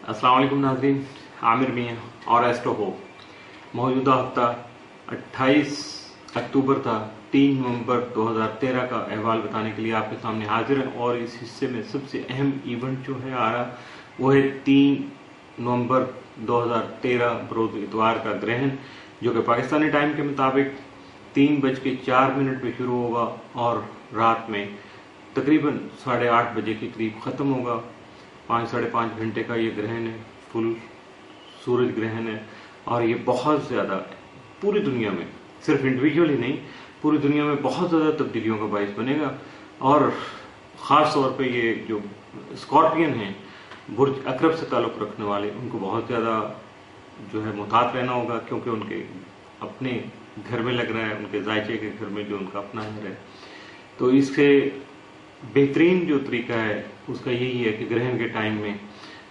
अस्सलाम वालेकुम नाज़रीन, आमिर मियाँ और एस्ट्रो हो। मौजूदा हफ्ता 28 अक्टूबर था। 3 नवंबर 2013 का अहवाल बताने के लिए आपके सामने हाजिर है और इस हिस्से में सबसे अहम इवेंट जो है आ रहा वो है 3 नवंबर 2013 बरोज़ इतवार का ग्रहण, जो कि पाकिस्तानी टाइम के मुताबिक 3:04 पे शुरू होगा और रात में तकरीबन 8:30 बजे के करीब ख़त्म होगा। 5 साढ़े 5 घंटे का ये ग्रहण है, फुल सूरज ग्रहण है और ये बहुत ज़्यादा पूरी दुनिया में, सिर्फ इंडिविजुअली नहीं, पूरी दुनिया में बहुत ज़्यादा तब्दीलियों का बायस बनेगा। और ख़ास तौर पे ये जो स्कॉर्पियन हैं, बुर्ज अकरब से ताल्लुक़ रखने वाले, उनको बहुत ज़्यादा जो है मुहतात रहना होगा, क्योंकि उनके अपने घर में लग रहा है, उनके जायचे के घर में जो उनका अपना घर है। तो इससे बेहतरीन जो तरीका है उसका यही है कि ग्रहण के टाइम में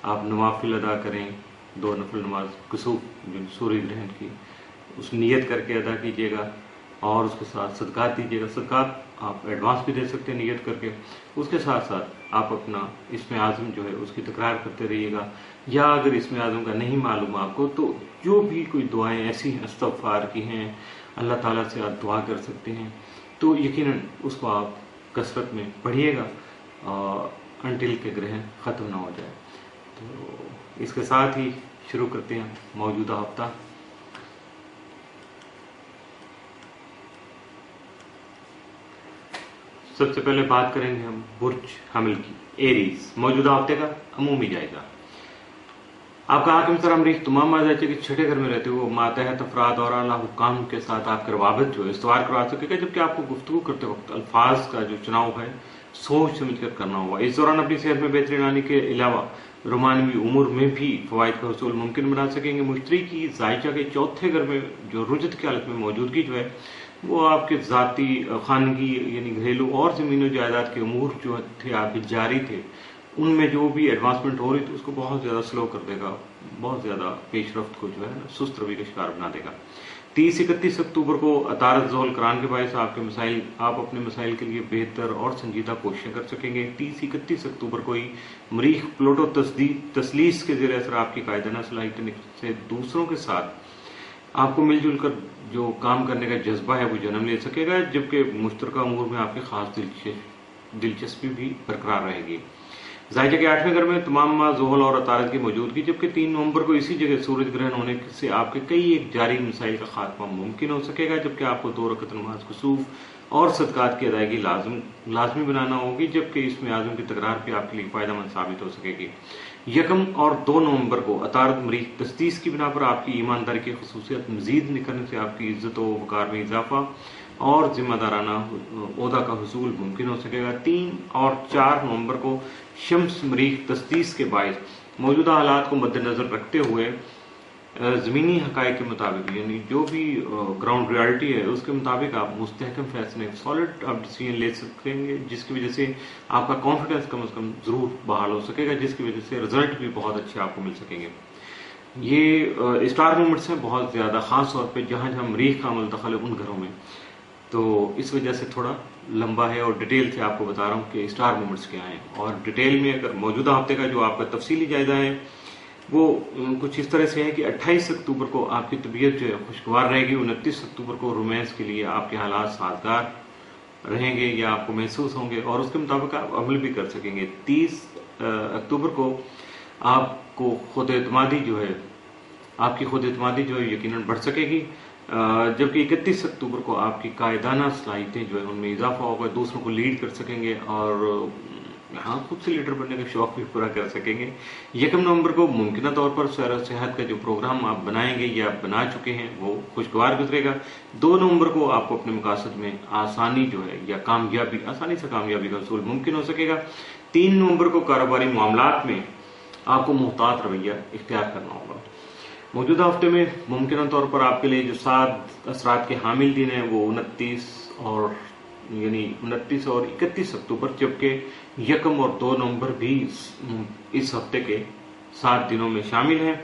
आप नवाफिल अदा करें, 2 नफल नमाज कुसूफ जो सूर्य ग्रहण की, उस नियत करके अदा कीजिएगा और उसके साथ सदकात दीजिएगा। सदकात आप एडवांस भी दे सकते हैं नियत करके। उसके साथ साथ आप अपना इसमें आज़म जो है उसकी तकरार करते रहिएगा, या अगर इसमें आज़म का नहीं मालूम आपको तो जो भी कोई दुआएं ऐसी इस्तग़फ़ार की हैं, अल्लाह ताला से आप दुआ कर सकते हैं, तो यकीनन उसको आप कसरत में पढ़िएगा अनटिल के ग्रहण ख़त्म ना हो जाए। तो इसके साथ ही शुरू करते हैं मौजूदा हफ्ता। सबसे पहले बात करेंगे हम बुर्ज हमिल की, एरीज, मौजूदा हफ्ते का अमूमी जायजा। आपका हाकिम सर अमरीक तमाम माजाचे के छठे घर में रहते हुए मातहत अफराद और आला हुक्काम के साथ आपके रवाबत जो है इस्तवार करवा सकेगा, जबकि आपको गुफ्तगू करते वक्त अल्फाज का जो चुनाव है सोच समझ कर करना होगा। इस दौरान अपनी सेहत में बेहतरी लाने के अलावा रोमानवी उम्र में भी फवाइद का हसूल मुमकिन बना सकेंगे। मुश्तरी की जायचा के चौथे घर में जो रुजत की हालत में मौजूदगी जो है वो आपके ज़ाती खानगी यानी घरेलू और ज़मीन जायदाद के उमूर जो थे आपके जारी थे, उनमें जो भी एडवांसमेंट हो रही थी उसको बहुत ज़्यादा स्लो कर देगा, बहुत ज़्यादा पेशरफ्त को जो है ना सुस्त रवि का शिकार बना देगा। 30-31 अक्टूबर को अतारत ज़ोहल करान के बायस आप अपने मसाइल के लिए बेहतर और संजीदा कोशिशें कर सकेंगे। 30-31 अक्टूबर को ही मरीख प्लूटो तस्लीस के ज़रिए असर आपकी कायदाना सलाहियत से दूसरों के साथ आपको मिलजुल कर जो काम करने का जज्बा है वो जन्म ले सकेगा, जबकि मुश्तरका उमूर में आपकी खास दिलचस्पी भी बरकरार रहेगी। जायजा के 8वें घर में तमाम माह ज़ोहल और अतारत की मौजूदगी, जबकि 3 नवंबर को इसी जगह सूरज ग्रहण होने से आपके कई एक जारी मसाइल का खात्मा मुमकिन हो सकेगा, जबकि आपको 2 रकअत नमाज कुसूफ और सदकात की अदायगी लाजमी बनाना होगी, जबकि इसमें आज़म की तकरार भी आपके लिए फ़ायदेमंद साबित हो सकेगी। 1 और 2 नवंबर को अतारत मरीख तस्दीस की बिना पर आपकी ईमानदारी की खसूसियत मजीद निकलने से आपकी इज्जत व वक़ार में इजाफा और जिम्मेदाराना ओहदा का हुसूल मुमकिन हो सकेगा। 3 और 4 नवंबर को शम्स मरीख तस्दीस के बायस मौजूदा हालात को मद्देनजर रखते हुए ज़मीनी हक़ाइक़ के मुताबिक, यानी जो भी ग्राउंड रियलिटी है उसके मुताबिक आप मुस्तहकम फैसले, सॉलिड आप डिसीजन ले सकेंगे, जिसकी वजह से आपका कॉन्फिडेंस कम से कम ज़रूर बहाल हो सकेगा, जिसकी वजह से रिजल्ट भी बहुत अच्छे आपको मिल सकेंगे। ये स्टार मोमेंट्स हैं बहुत ज़्यादा, ख़ास तौर पर जहाँ जहाँ मरीख का अमल दखल है उन घरों में, तो इस वजह से थोड़ा लंबा है और डिटेल से आपको बता रहा हूँ कि स्टार मोमेंट्स क्या हैं। और डिटेल में अगर मौजूदा हफ्ते का जो आपका तफसीली जायजा है वो कुछ इस तरह से है कि 28 अक्टूबर को आपकी तबीयत जो है खुशगवार रहेगी। 29 अक्टूबर को रोमांस के लिए आपके हालात साजगार रहेंगे या आपको महसूस होंगे और उसके मुताबिक आप अमल भी कर सकेंगे। 30 अक्टूबर को आपको खुद एतमादी जो है, आपकी खुद एतमादी जो है यकीनन बढ़ सकेगी, जबकि 31 अक्टूबर को आपकी कायदाना सलाहियतें जो है उनमें इजाफा होगा, दूसरों को लीड कर सकेंगे और हाँ खुद से लीडर बनने का शौक भी पूरा कर सकेंगे। 1 नवंबर को मुमकिन तौर पर सैर सेहत का जो प्रोग्राम आप बनाएंगे या बना चुके हैं वो खुशगवार गुजरेगा। 2 नवंबर को आपको अपने मकासद में आसानी जो है या कामयाबी, आसानी से कामयाबी का हसूल मुमकिन हो सकेगा। 3 नवंबर को कारोबारी मामलात में आपको मुहतात रवैया इख्तियार करना होगा। मौजूदा हफ्ते में मुमकिन तौर पर आपके लिए जो 7 असरात के हामिल दिन हैं वो 29 और 31 अक्टूबर, जबकि 1 और 2 नवंबर भी इस हफ्ते के 7 दिनों में शामिल हैं।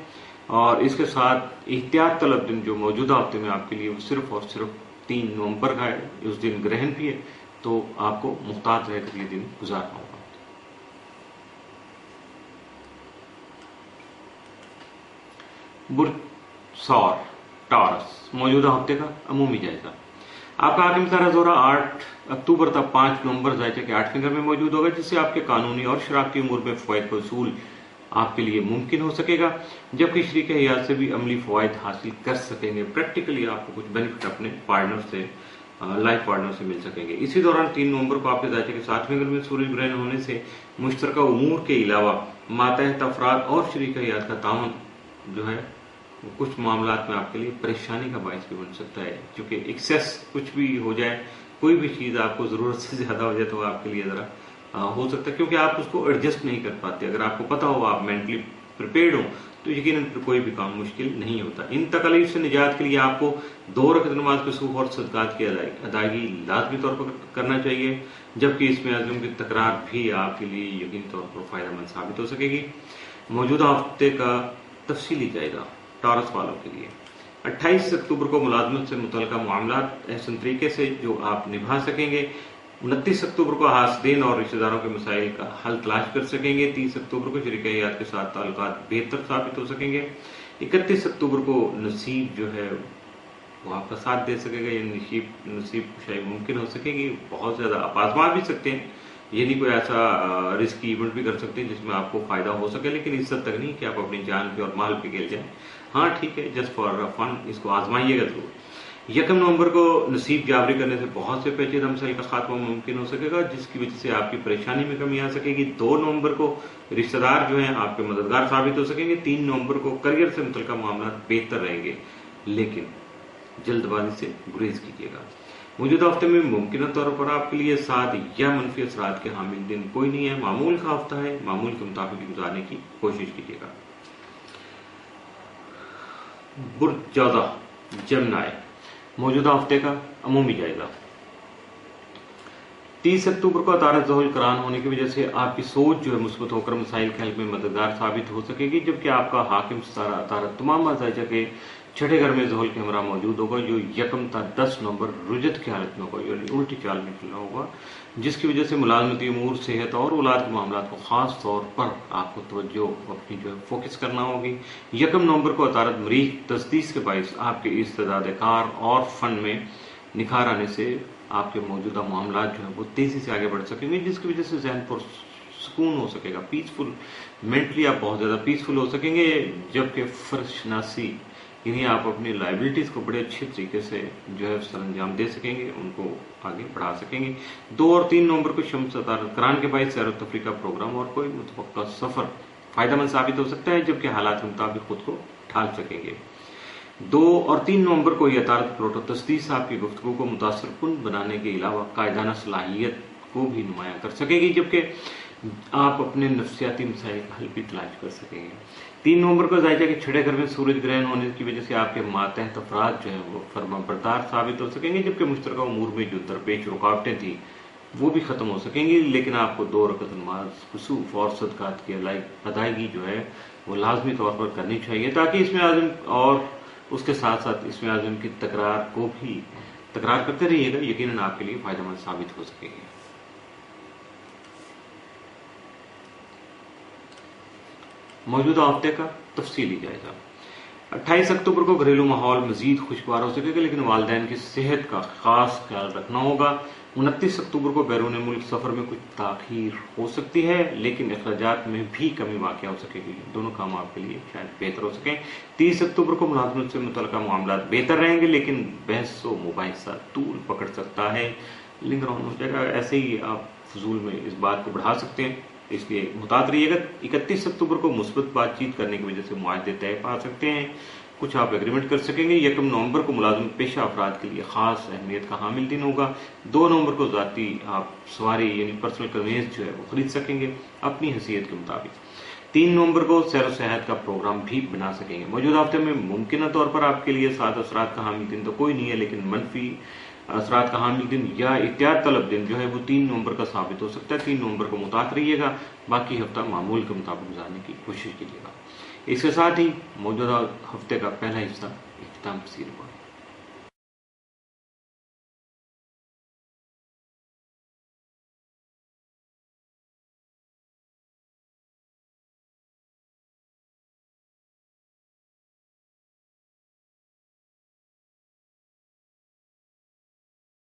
और इसके साथ एहतियात तलब दिन जो मौजूदा हफ्ते में आपके लिए सिर्फ और सिर्फ 3 नवंबर का है, उस दिन ग्रहण भी है, तो आपको मुहतात रहकर ये दिन गुजारना होगा। बुर्ज सौर टॉरस मौजूदा हफ्ते का अमूमी जायजा। आपका हाकिम तारा जोरा 8 अक्टूबर तक 5 नवंबर जायजा के 8 फिंगर में मौजूद होगा, जिससे आपके कानूनी और शराकती उमूर में फवायद का उसूल आपके लिए मुमकिन हो सकेगा, जबकि शरीक हयात से भी अमली फवायद हासिल कर सकेंगे। प्रैक्टिकली आपको कुछ बेनिफिट अपने पार्टनर से, लाइफ पार्टनर से मिल सकेंगे। इसी दौरान 3 नवंबर को आपके जायजे के 7 फिंगर में सूरज ग्रहण होने से मुश्तरका उमूर के अलावा मातहत अफराद और शरीक हयात का ताउन जो है वो कुछ मामलात में आपके लिए परेशानी का बायस भी बन सकता है, क्योंकि एक्सेस कुछ भी हो जाए, कोई भी चीज आपको जरूरत से ज्यादा हो जाए तो आपके लिए जरा हो सकता है, क्योंकि आप उसको एडजस्ट नहीं कर पाते। अगर आपको पता हो, आप मेंटली प्रिपेयर्ड हो, तो यकीनन कोई भी काम मुश्किल नहीं होता। इन तकलीफ से निजात के लिए आपको 2 रकअत नमाज कुसूफ और सदकात की अदायगी लाजमी तौर पर करना चाहिए, जबकि इसमें आज़म की तकरार भी आपके लिए यकीनी तौर पर फायदेमंद साबित हो सकेगी। मौजूदा हफ्ते का तफसीली जायजा टॉरस वालों के लिए 28 अक्टूबर को मुलाजमत से मुतल्लिका मामलात एहसन तरीके से जो आप निभा सकेंगे। 29 अक्टूबर को हासदीन और रिश्तेदारों के मसाइल का हल तलाश कर सकेंगे। 30 अक्टूबर को शरीक हयात के साथ ताल्लुकात बेहतर साबित हो सकेंगे। 31 अक्टूबर को नसीब जो है वो आपका साथ दे सकेगा, या नसीब कुशाई मुमकिन हो सकेगी। बहुत ज्यादा आप आजमा भी सकते हैं, ये नहीं कोई ऐसा रिस्की इवेंट भी कर सकते हैं जिसमें आपको फायदा हो सके, लेकिन इस हद तक नहीं कि आप अपनी जान पे और माल पे गिर जाएं। हाँ ठीक है, जस्ट फॉर फन इसको आजमाइएगा जरूर। 1 नवंबर को नसीब जावरी करने से बहुत से पेचीदा मसाइल का खात्मा मुमकिन हो सकेगा, जिसकी वजह से आपकी परेशानी में कमी आ सकेगी। 2 नवंबर को रिश्तेदार जो हैं आपके मददगार साबित हो सकेंगे। 3 नवंबर को करियर से मुतल्लिका मामला बेहतर रहेंगे, लेकिन जल्दबाजी से गुरेज कीजिएगा। मौजूदा हफ्ते में मुमकिन तौर पर आपके लिए साद या मनफी असरात के हामिल दिन कोई नहीं है। मामूल का हफ्ता है, मामूल के मुताबिक गुजारने की कोशिश कीजिएगा। बुर्ज जौज़ा जमनाई मौजूदा हफ्ते का अमूमी जायजा। 30 अक्टूबर को अतारत ज़हुल करान होने की वजह से आपकी सोच जो है मुस्बत होकर मसाइल के हल में मददगार साबित हो सकेगी, जबकि आपका हाकिम सितारा अतारत तमाम जायजा के 6ठे घर में ज़हुल के हमरा मौजूद होगा, जो 1 ता 10 नवंबर रुजत की हालत में होगा, यानी उल्टी चाल में चलना होगा, जिसकी वजह से मुलाजमती उमूर, सेहत और औलाद के मामला को खास तौर पर आपको तवज्जो अपनी जो है फोकस करना होगी। 1 नवंबर को अतारत मरीज तस्दीस के बायस आपके इस्तेदाद कार और फन में निखार आने से आपके मौजूदा मामला जो है वो तेजी से आगे बढ़ सकेंगे, जिसकी वजह से जहन पर सुकून हो सकेगा, पीसफुल, मेंटली आप बहुत ज्यादा पीसफुल हो सकेंगे। जबकि फर्शनासी यानी आप अपनी लाइबिलिटीज को बड़े अच्छे तरीके से जो है सर अंजाम दे सकेंगे, उनको आगे बढ़ा सकेंगे। 2 और 3 नवंबर को शम्स अतारत करान के बाद सैर तफरी का प्रोग्राम और कोई मुतवक्का सफर फायदेमंद साबित हो सकता है, जबकि हालात के मुताबिक खुद को ढाल सकेंगे। 2 और 3 नवंबर को यह अतारत प्रोटो तस्दीस आपकी गुफ्तगू को मुतासरकुन बनाने के अलावा कायदाना सलाहियत को भी नुमाया कर सकेगी, जबकि आप अपने नफ्सियाती मसाइल का हल भी तलाश कर सकेंगे। 3 नवंबर को जायजा के 6ठे घर में सूरज ग्रहण होने की वजह से आपके मातहत अफराद जो है वो फर्माबरदार साबित हो सकेंगे, जबकि मुश्तरका उमूर में जो दरपेश रुकावटें थी वो भी खत्म हो सकेंगी। लेकिन आपको 2 रकअत नमाज कुसूफ और सदकात की अदायगी जो है वो लाजमी तौर पर करनी चाहिए, ताकि इसमें आज़म और उसके साथ साथ इसमें आज़म की तकरार को भी तकरार करते रहिएगा, यकीनन आपके लिए फायदेमंद साबित हो सकेगी। मौजूदा हफ्ते का तफसीली जायजा। 28 अक्टूबर को घरेलू माहौल मजीद खुशगवार हो सकेगा, लेकिन वालिदैन की सेहत का खास ख्याल रखना होगा। 29 अक्टूबर को बैरून मुल्क सफर में कुछ ताखीर हो सकती है, लेकिन अखराजात में भी कमी वाक़ हो सकेगी। दोनों काम आपके लिए शायद बेहतर हो सकें। 30 अक्टूबर को मुलाजमत से मुतल्लिका मामला बेहतर रहेंगे, लेकिन बहस व मुबाहिसा तूल पकड़ सकता है, लिंगर ऑन हो जाएगा। ऐसे ही आप फजूल में इस बात को बढ़ा सकते हैं, इसलिए मुताद रहिएगा। 31 अक्टूबर को मुस्बत बातचीत करने की वजह से मुआहदे तय पा सकते हैं, कुछ आप एग्रीमेंट कर सकेंगे। 1 नवंबर को मुलाजिम पेशा अफराद के लिए खास अहमियत का हामिल दिन होगा। 2 नवंबर को जाती आप सवारी यानी पर्सनल कन्वेंस जो है वो खरीद सकेंगे अपनी हैसियत के मुताबिक। 3 नवंबर को सैर व सेहत का प्रोग्राम भी बना सकेंगे। मौजूदा हफ्ते में मुमकिन तौर पर आपके लिए साद असरात का हामिल दिन तो कोई नहीं है, लेकिन मनफी असरात का हामिल दिन या इत्याद तलब दिन जो है वो 3 नवंबर का साबित हो सकता है। 3 नवंबर को मुताद रहिएगा, बाकी हफ्ता मामूल के मुताबिक गुजारने की कोशिश कीजिएगा। इसके साथ ही मौजूदा हफ्ते का पहला हिस्सा इख्तिताम पसीर हुआ।